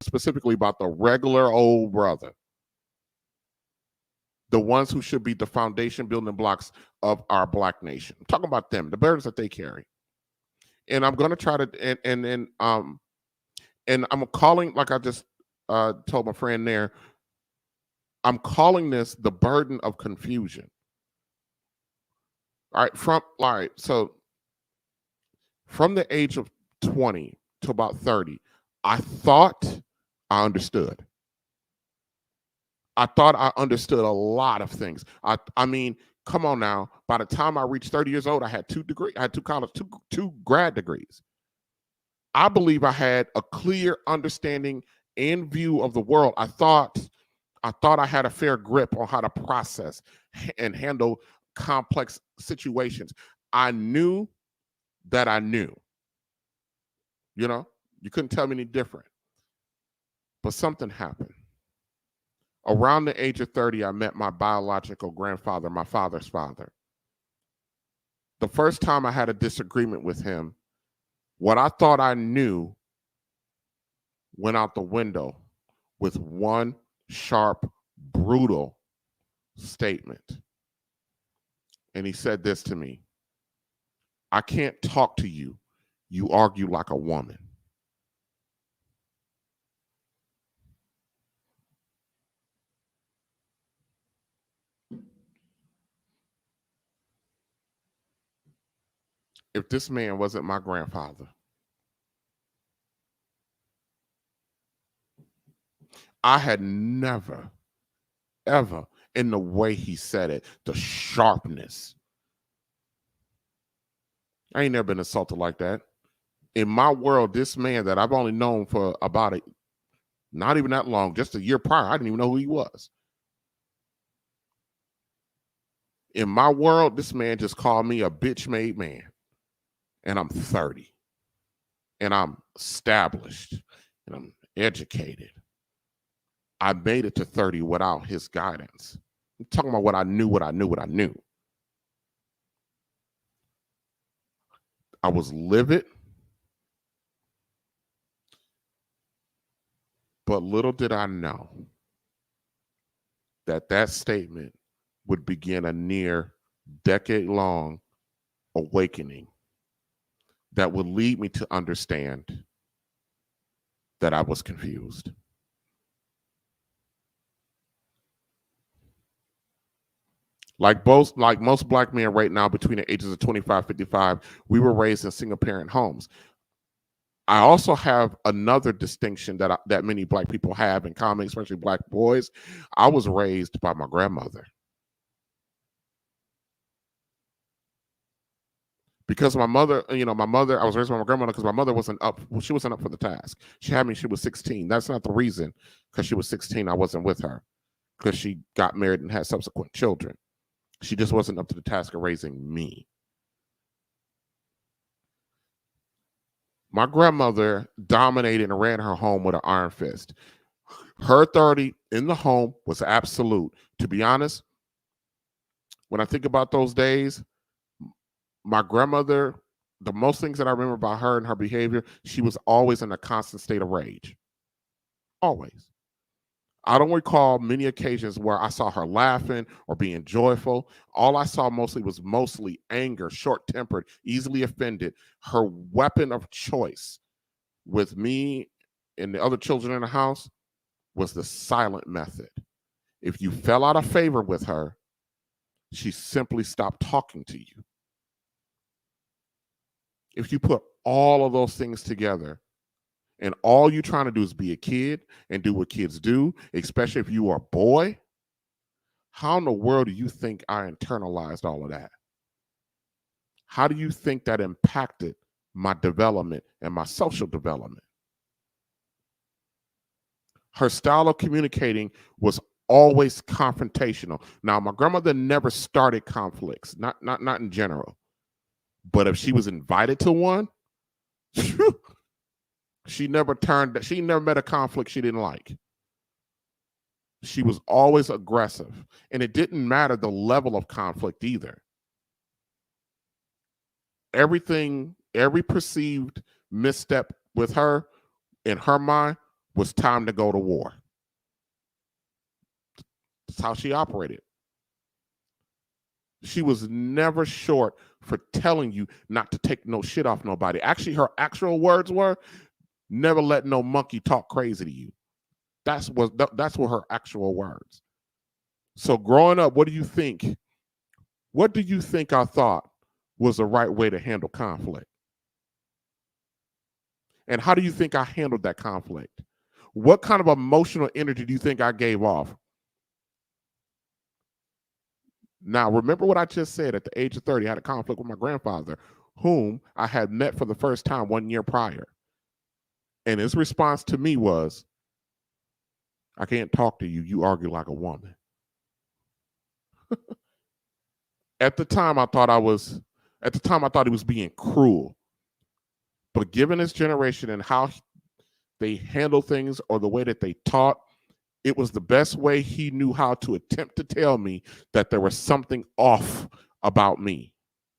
specifically about the regular old brother, the ones who should be the foundation building blocks of our Black nation. I'm talking about them, the burdens that they carry. And I'm going to try to, and I'm calling, like I just told my friend there, I'm calling this the burden of confusion. All right, so from the age of 20 to about 30, I thought I understood. I thought I understood a lot of things. I mean, come on now. By the time I reached 30 years old, I had two grad degrees. I believe I had a clear understanding and view of the world. I thought I had a fair grip on how to process and handle complex situations. I knew that I knew. You know, you couldn't tell me any different. But something happened. Around the age of 30, I met my biological grandfather, my father's father. The first time I had a disagreement with him, what I thought I knew went out the window with one sharp, brutal statement. And he said this to me: I can't talk to you. You argue like a woman. If this man wasn't my grandfather, I had never, ever, in the way he said it, the sharpness. I ain't never been assaulted like that. In my world, this man that I've only known for about not even that long, just a year prior, I didn't even know who he was. In my world, this man just called me a bitch-made man. And I'm 30. And I'm established. And I'm educated. I made it to 30 without his guidance. I'm talking about what I knew. I was livid. But little did I know that statement would begin a near decade-long awakening that would lead me to understand that I was confused. Like most Black men right now between the ages of 25, 55, we were raised in single-parent homes. I also have another distinction that many Black people have in common, especially Black boys. I was raised by my grandmother. Because my mother, I was raised by my grandmother because my mother wasn't up. Well, she wasn't up for the task. She had me, she was 16. That's not the reason. Because she was 16, I wasn't with her. Because she got married and had subsequent children. She just wasn't up to the task of raising me. My grandmother dominated and ran her home with an iron fist. Her authority in the home was absolute. To be honest, when I think about those days, my grandmother, the most things that I remember about her and her behavior, she was always in a constant state of rage. Always. I don't recall many occasions where I saw her laughing or being joyful. All I saw was mostly anger, short-tempered, easily offended. Her weapon of choice with me and the other children in the house was the silent method. If you fell out of favor with her, she simply stopped talking to you. If you put all of those things together, and all you're trying to do is be a kid and do what kids do, especially if you are a boy, how in the world do you think I internalized all of that? How do you think that impacted my development and my social development? Her style of communicating was always confrontational. Now, my grandmother never started conflicts, not in general. But if she was invited to one, she never met a conflict she didn't like. She was always aggressive. And it didn't matter the level of conflict either. Every perceived misstep with her, in her mind, was time to go to war. That's how she operated. She was never short for telling you not to take no shit off nobody. Actually, her actual words were, never let no monkey talk crazy to you. That's what her actual words. So growing up, what do you think? What do you think I thought was the right way to handle conflict? And how do you think I handled that conflict? What kind of emotional energy do you think I gave off? Now, remember what I just said. At the age of 30, I had a conflict with my grandfather, whom I had met for the first time 1 year prior. And his response to me was, I can't talk to you. You argue like a woman. At the time, I thought he was being cruel. But given his generation and how they handle things or the way that they taught, it was the best way he knew how to attempt to tell me that there was something off about me.